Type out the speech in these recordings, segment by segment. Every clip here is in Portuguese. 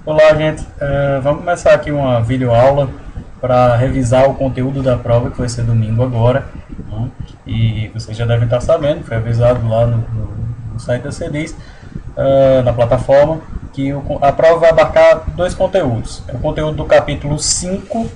Olá, gente. Vamos começar aqui uma videoaula para revisar o conteúdo da prova que vai ser domingo agora, né? E vocês já devem estar sabendo, foi avisado lá no site da CEDIS, na plataforma, que a prova vai abarcar dois conteúdos. É o conteúdo do capítulo 5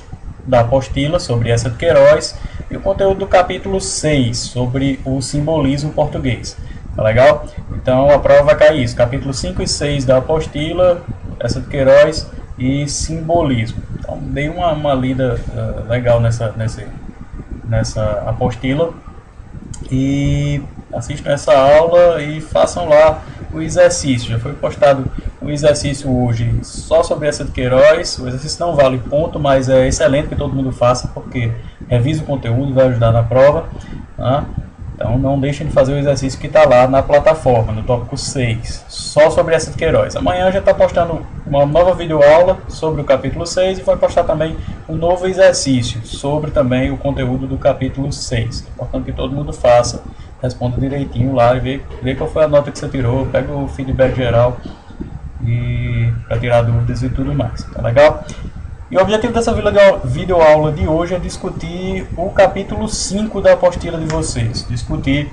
da apostila, sobre essa de Queiroz, e o conteúdo do capítulo 6, sobre o simbolismo português. Tá legal? Então a prova vai cair isso, capítulo 5 e 6 da apostila, essa de Queiroz e simbolismo. Então dei uma lida legal nessa apostila e assistam essa aula e façam lá o exercício. Já foi postado um exercício hoje só sobre essa de Queiroz. O exercício não vale ponto, mas é excelente que todo mundo faça, porque revisa o conteúdo e vai ajudar na prova, tá? Então não deixem de fazer o exercício que está lá na plataforma, no tópico 6, só sobre essa de Queiroz. Amanhã já está postando uma nova videoaula sobre o capítulo 6 e vai postar também um novo exercício sobre também o conteúdo do capítulo 6. É importante que todo mundo faça, responda direitinho lá e vê qual foi a nota que você tirou, pega o feedback geral e para tirar dúvidas e tudo mais. Tá legal? E o objetivo dessa videoaula de hoje é discutir o capítulo 5 da apostila de vocês, discutir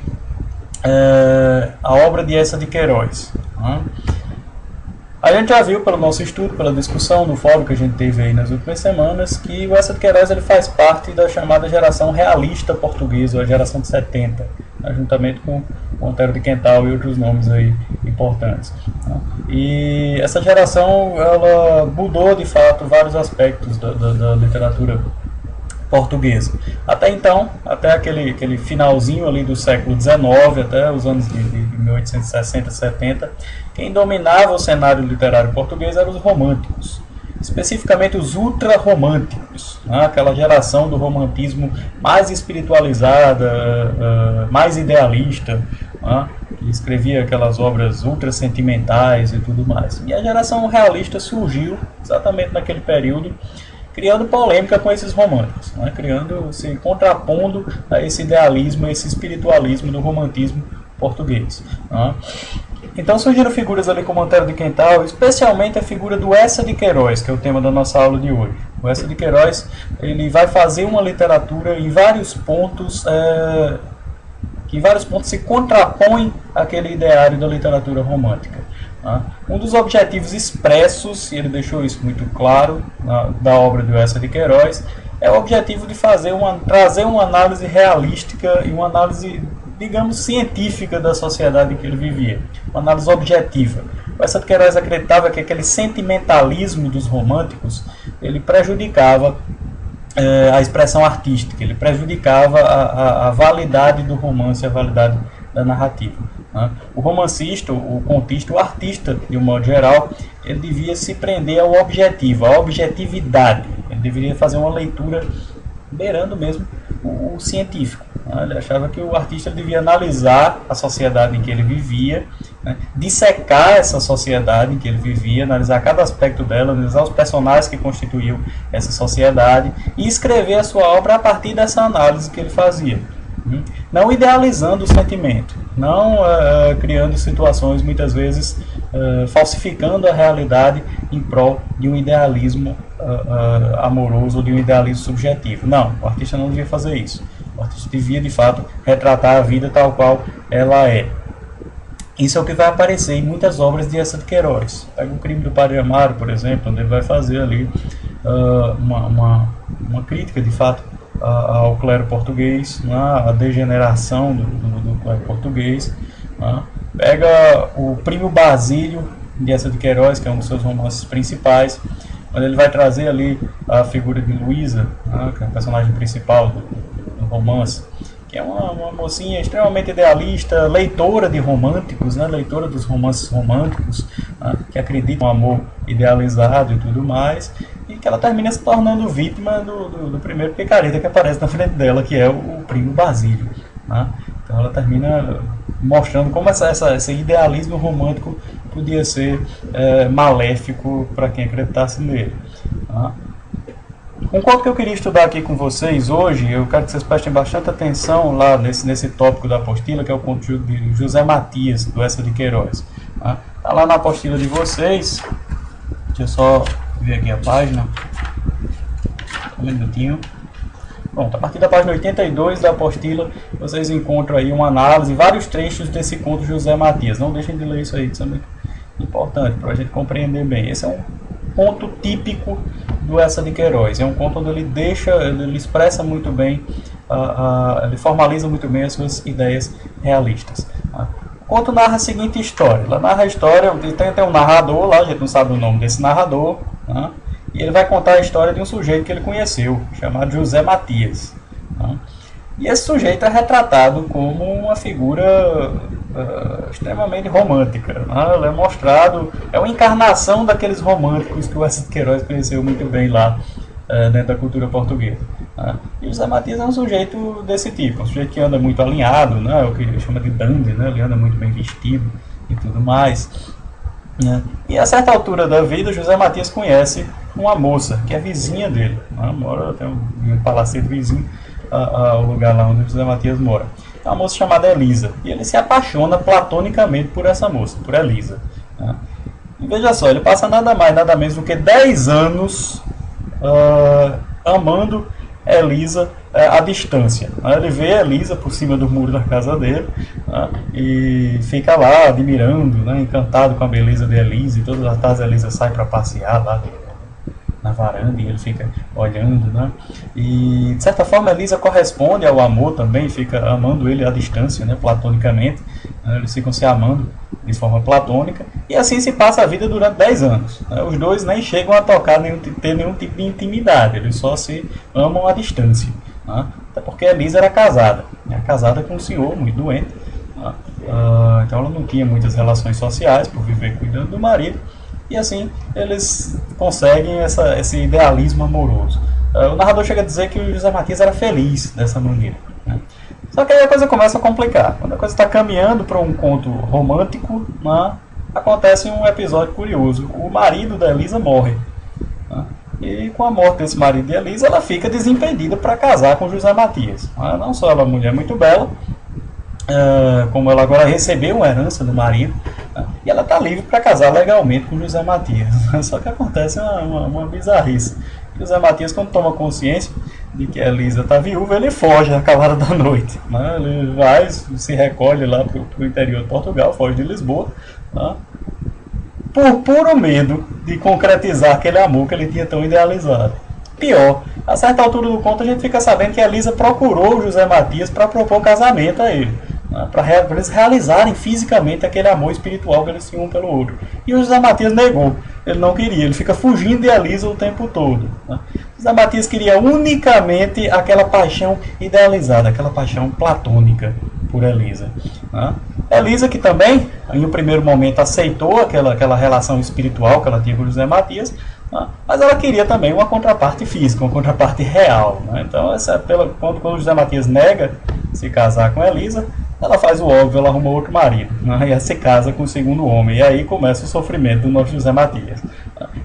a obra de Eça de Queiroz. Né? A gente já viu pelo nosso estudo, pela discussão no fórum que a gente teve aí nas últimas semanas, que o Eça de Queiroz ele faz parte da chamada geração realista portuguesa, ou a geração de 70, né? Juntamente com Monteiro de Quental e outros nomes aí importantes. Né? E essa geração ela mudou de fato vários aspectos da literatura portuguesa. Até então, até aquele finalzinho ali do século XIX, até os anos de 1860, 70, quem dominava o cenário literário português eram os românticos, especificamente os ultrarromânticos, né? Aquela geração do romantismo mais espiritualizada, mais idealista, né? Que escrevia aquelas obras ultra sentimentais e tudo mais. E a geração realista surgiu exatamente naquele período, criando polêmica com esses românticos, né? Se contrapondo a esse idealismo, a esse espiritualismo do romantismo português. Né? Então surgiram figuras ali como Monteiro de Quental, especialmente a figura do Eça de Queiroz, que é o tema da nossa aula de hoje. O Eça de Queiroz ele vai fazer uma literatura em vários pontos, que em vários pontos se contrapõe àquele ideário da literatura romântica. Um dos objetivos expressos, e ele deixou isso muito claro da obra do Eça de Queiroz, é o objetivo de trazer uma análise realística e uma análise, digamos, científica da sociedade em que ele vivia, uma análise objetiva. O Eça de Queiroz acreditava que aquele sentimentalismo dos românticos ele prejudicava a expressão artística, ele prejudicava a validade do romance, a validade da narrativa. O romancista, o contista, o artista, de um modo geral, ele devia se prender ao objetivo, à objetividade. Ele deveria fazer uma leitura beirando mesmo o científico. Ele achava que o artista devia analisar a sociedade em que ele vivia, dissecar essa sociedade em que ele vivia, analisar cada aspecto dela, analisar os personagens que constituíam essa sociedade e escrever a sua obra a partir dessa análise que ele fazia. Não idealizando o sentimento, não criando situações, muitas vezes, falsificando a realidade em prol de um idealismo amoroso ou de um idealismo subjetivo. Não, o artista não devia fazer isso. O artista devia, de fato, retratar a vida tal qual ela é. Isso é o que vai aparecer em muitas obras de Eça de Queiroz. Pega o Crime do Padre Amaro, por exemplo, onde ele vai fazer ali uma crítica, de fato, ao clero português, a degeneração do clero português. Pega o Primo Basílio de Eça de Queiroz, que é um dos seus romances principais, onde ele vai trazer ali a figura de Luísa, que é a personagem principal do romance, que é uma mocinha extremamente idealista, leitora de românticos, leitora dos romances românticos, que acredita no amor idealizado e tudo mais, e que ela termina se tornando vítima do primeiro picareta que aparece na frente dela, que é o Primo Basílio. Então ela termina mostrando como esse idealismo romântico podia ser maléfico para quem acreditasse nele. Um conto que eu queria estudar aqui com vocês hoje, eu quero que vocês prestem bastante atenção lá nesse tópico da apostila, que é o conto de José Matias, do Eça de Queiroz. Está lá na apostila de vocês, Deixa eu só ver aqui a página. Um minutinho. Pronto, a partir da página 82 da apostila, vocês encontram aí uma análise, vários trechos desse conto de José Matias. Não deixem de ler isso aí, isso é muito importante para a gente compreender bem. Esse é um conto típico do Eça de Queiroz. É um conto onde ele expressa muito bem, ele formaliza muito bem as suas ideias realistas. O conto narra a seguinte história. Ela narra a história, tem um narrador lá, a gente não sabe o nome desse narrador, né? E ele vai contar a história de um sujeito que ele conheceu, chamado José Matias, né? E esse sujeito é retratado como uma figura extremamente romântica, né? Ele é mostrado, é uma encarnação daqueles românticos que o Eça de Queiroz conheceu muito bem lá dentro da cultura portuguesa, né? E José Matias é um sujeito desse tipo, um sujeito que anda muito alinhado, né? O que ele chama de dandy, né? Ele anda muito bem vestido e tudo mais, né? E a certa altura da vida, José Matias conhece uma moça que é vizinha dele, né? Mora, tem um palacete vizinho ao lugar lá onde José Matias mora. É uma moça chamada Elisa, e ele se apaixona platonicamente por essa moça, por Elisa, né? E veja só, ele passa nada mais, nada menos do que 10 anos amando Elisa à distância. Ele vê Elisa por cima do muro da casa dele, né? E fica lá admirando, né? Encantado com a beleza de Elisa, e todas as tardes Elisa sai para passear lá na varanda e ele fica olhando, né? E de certa forma Elisa corresponde ao amor também, fica amando ele à distância, né? Platonicamente, né? Eles ficam se amando de forma platônica, e assim se passa a vida durante 10 anos, né? Os dois nem chegam a ter nenhum tipo de intimidade, eles só se amam à distância, né? Até porque Elisa era casada, né? Casada com um senhor muito doente, né? Então ela não tinha muitas relações sociais por viver cuidando do marido. E assim eles conseguem esse idealismo amoroso. O narrador chega a dizer que o José Matias era feliz dessa maneira, né? Só que aí a coisa começa a complicar. Quando a coisa está caminhando para um conto romântico, né, acontece um episódio curioso. O marido da Elisa morre, né? E com a morte desse marido de Elisa, ela fica desimpedida para casar com José Matias, né? Não só ela é uma mulher muito bela, como ela agora recebeu uma herança do marido, né? E ela está livre para casar legalmente com José Matias. Só que acontece uma bizarrice. José Matias, quando toma consciência de que a Elisa está viúva, ele foge na calada da noite, né? Ele vai, se recolhe lá para o interior de Portugal, foge de Lisboa, né? Por puro medo de concretizar aquele amor que ele tinha tão idealizado. Pior, a certa altura do conto a gente fica sabendo que a Elisa procurou o José Matias para propor casamento a ele, né? Para eles realizarem fisicamente aquele amor espiritual que eles tinham um pelo outro. E o José Matias negou, ele não queria, ele fica fugindo de Elisa o tempo todo, né? José Matias queria unicamente aquela paixão idealizada, aquela paixão platônica por Elisa, né? Elisa, que também, em um primeiro momento, aceitou aquela relação espiritual que ela tinha com José Matias, né? Mas ela queria também uma contraparte física, uma contraparte real, né? Então, quando o José Matias nega se casar com Elisa, ela faz o óbvio, ela arruma outro marido, né? E ela se casa com o segundo homem, e aí começa o sofrimento do nosso José Matias.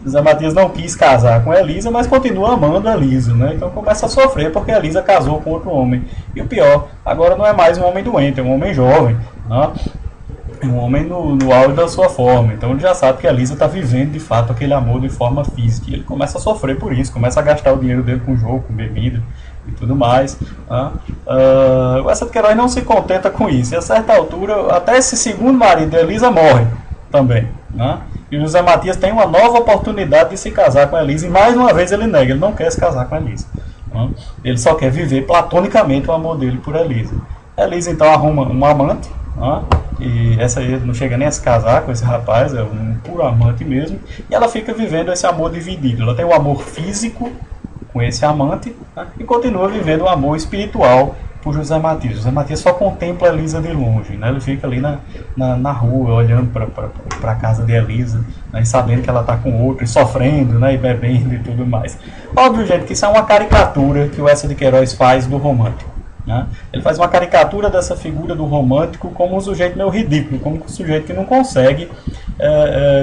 José Matias não quis casar com Elisa, mas continua amando a Elisa, né? Então começa a sofrer porque a Elisa casou com outro homem. E o pior, agora não é mais um homem doente, é um homem jovem, né? Um homem no auge da sua forma. Então ele já sabe que a Elisa está vivendo de fato aquele amor de forma física. E ele começa a sofrer por isso, começa a gastar o dinheiro dele com jogo, com bebida e tudo mais, né? O Eça de Queiroz não se contenta com isso. E a certa altura, até esse segundo marido de Elisa morre também, né? E o José Matias tem uma nova oportunidade de se casar com a Elisa, e mais uma vez ele nega, ele não quer se casar com a Elisa, né? Ele só quer viver platonicamente o amor dele por Elisa. Elisa então arruma um amante, né? E essa aí não chega nem a se casar com esse rapaz, é um puro amante mesmo, e ela fica vivendo esse amor dividido. Ela tem o amor físico com esse amante, né? E continua vivendo o amor espiritual por José Matias. José Matias só contempla a Elisa de longe, né? Ele fica ali na rua, olhando para a casa de Elisa, né? E sabendo que ela está com outro, e sofrendo, né? E bebendo e tudo mais. Óbvio, gente, que isso é uma caricatura que o Eça de Queiroz faz do romântico, né? Ele faz uma caricatura dessa figura do romântico como um sujeito meio ridículo, como um sujeito que não consegue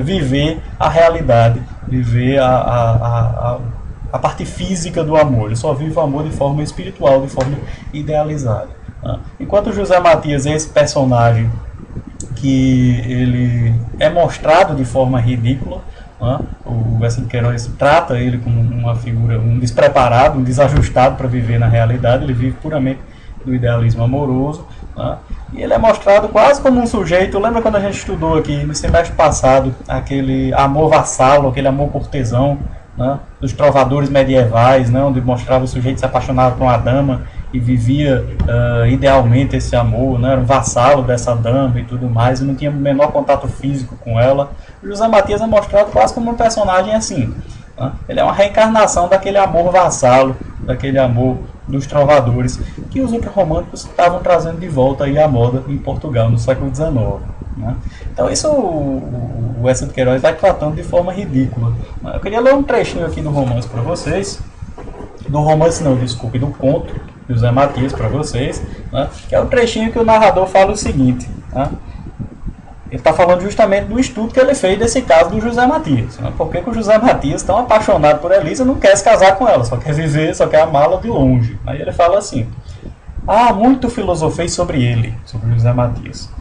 viver a realidade, viver a parte física do amor. Ele só vive o amor de forma espiritual, de forma idealizada, né? Enquanto José Matias é esse personagem que ele é mostrado de forma ridícula. O Eça de Queiroz trata ele como uma figura, um despreparado, um desajustado para viver na realidade. Ele vive puramente do idealismo amoroso, e ele é mostrado quase como um sujeito. Lembra quando a gente estudou aqui no semestre passado aquele amor vassalo, aquele amor cortesão, dos trovadores medievais, onde mostrava o sujeito se apaixonado por uma dama e vivia idealmente esse amor, era um vassalo dessa dama e tudo mais, e não tinha o menor contato físico com ela. O José Matias é mostrado quase como um personagem assim. Ele é uma reencarnação daquele amor vassalo, daquele amor dos trovadores, que os ultrarromânticos estavam trazendo de volta aí à moda em Portugal no século XIX. Então isso o Eça de Queiroz vai tratando de forma ridícula. Eu queria ler um trechinho aqui do romance para vocês, do conto de José Matias para vocês, que é um trechinho que o narrador fala o seguinte. Ele está falando justamente do estudo que ele fez desse caso do José Matias. Por que o José Matias, tão apaixonado por Elisa, não quer se casar com ela, só quer viver, só quer amá-la de longe. Aí ele fala assim: muito filosofei sobre ele, sobre José Matias,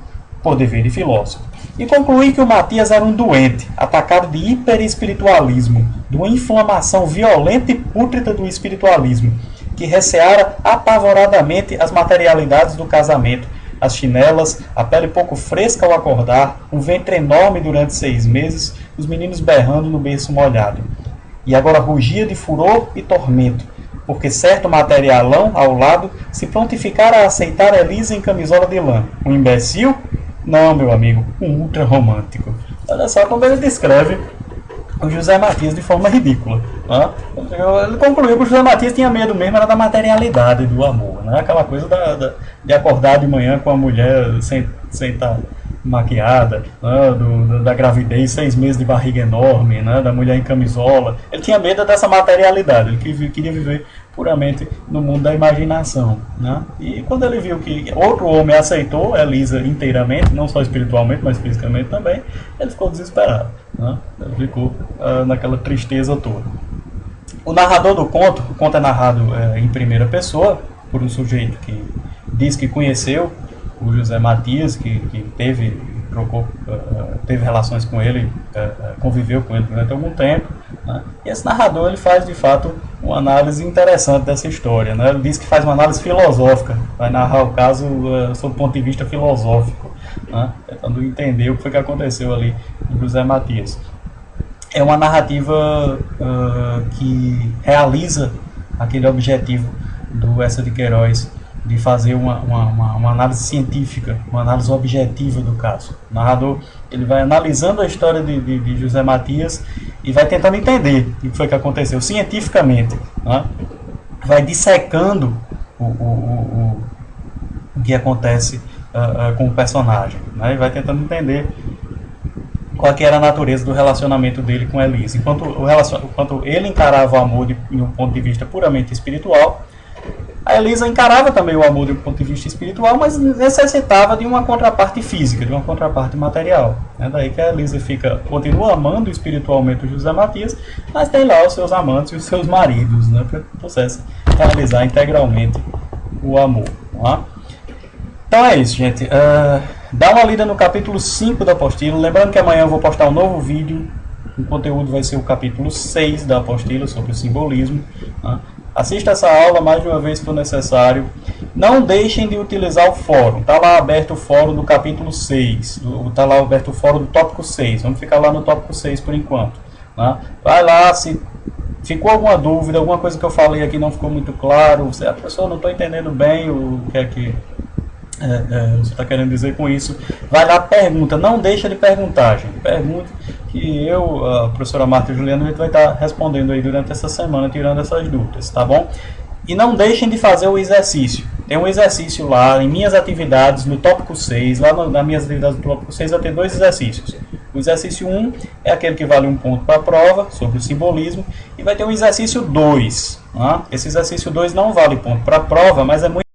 por dever de filósofo, e concluí que o Matias era um doente, atacado de hiperespiritualismo, de uma inflamação violenta e pútrida do espiritualismo, que receara apavoradamente as materialidades do casamento, as chinelas, a pele pouco fresca ao acordar, um ventre enorme durante 6 meses, os meninos berrando no berço molhado. E agora rugia de furor e tormento, porque certo materialão ao lado se prontificara a aceitar Elisa em camisola de lã. Um imbecil? Não, meu amigo, um ultra romântico. Olha só como ele descreve o José Matias de forma ridícula. Ele concluiu que o José Matias tinha medo mesmo era da materialidade do amor, aquela coisa de acordar de manhã com a mulher sem estar maquiada, da gravidez, 6 meses de barriga enorme, da mulher em camisola. Ele tinha medo dessa materialidade, ele queria viver puramente no mundo da imaginação. E quando ele viu que outro homem aceitou Elisa inteiramente, não só espiritualmente, mas fisicamente também, ele ficou desesperado. Ele ficou naquela tristeza toda. O narrador do conto, o conto é narrado em primeira pessoa, por um sujeito que diz que conheceu o José Matias, que teve relações com ele, conviveu com ele durante algum tempo. E esse narrador ele faz de fato uma análise interessante dessa história. Ele diz que faz uma análise filosófica, vai narrar o caso sob o ponto de vista filosófico, tentando entender o que foi que aconteceu ali com José Matias. É uma narrativa que realiza aquele objetivo do Eça de Queiroz de fazer uma análise científica, uma análise objetiva do caso. O narrador ele vai analisando a história de José Matias e vai tentando entender o que foi que aconteceu cientificamente. Vai dissecando o que acontece com o personagem. E vai tentando entender qual que era a natureza do relacionamento dele com Elisa. Enquanto ele encarava o amor de um ponto de vista puramente espiritual, a Elisa encarava também o amor de um ponto de vista espiritual, mas necessitava de uma contraparte física, de uma contraparte material. É daí que a Elisa continua amando espiritualmente o José Matias, mas tem lá os seus amantes e os seus maridos, para que pudesse realizar integralmente o amor. Então é isso, gente. Dá uma lida no capítulo 5 da apostila. Lembrando que amanhã eu vou postar um novo vídeo. O conteúdo vai ser o capítulo 6 da apostila, sobre o simbolismo. Assista essa aula mais de uma vez se for necessário. Não deixem de utilizar o fórum. Está lá aberto o fórum do capítulo 6. Está lá aberto o fórum do tópico 6. Vamos ficar lá no tópico 6 por enquanto. Vai lá, se ficou alguma dúvida, alguma coisa que eu falei aqui não ficou muito claro, se a pessoa não está entendendo bem o que é que você está querendo dizer com isso, vai lá, pergunta, não deixa de perguntar, gente. Pergunte que a professora Marta e Juliana, a gente vai estar respondendo aí durante essa semana, tirando essas dúvidas, tá bom? E não deixem de fazer o exercício. Tem um exercício lá em minhas atividades no tópico 6, lá nas minhas atividades do tópico 6 vai ter 2 exercícios. O exercício 1 é aquele que vale 1 ponto para a prova, sobre o simbolismo, e vai ter o exercício 2. Esse exercício 2 não vale ponto para a prova, mas é muito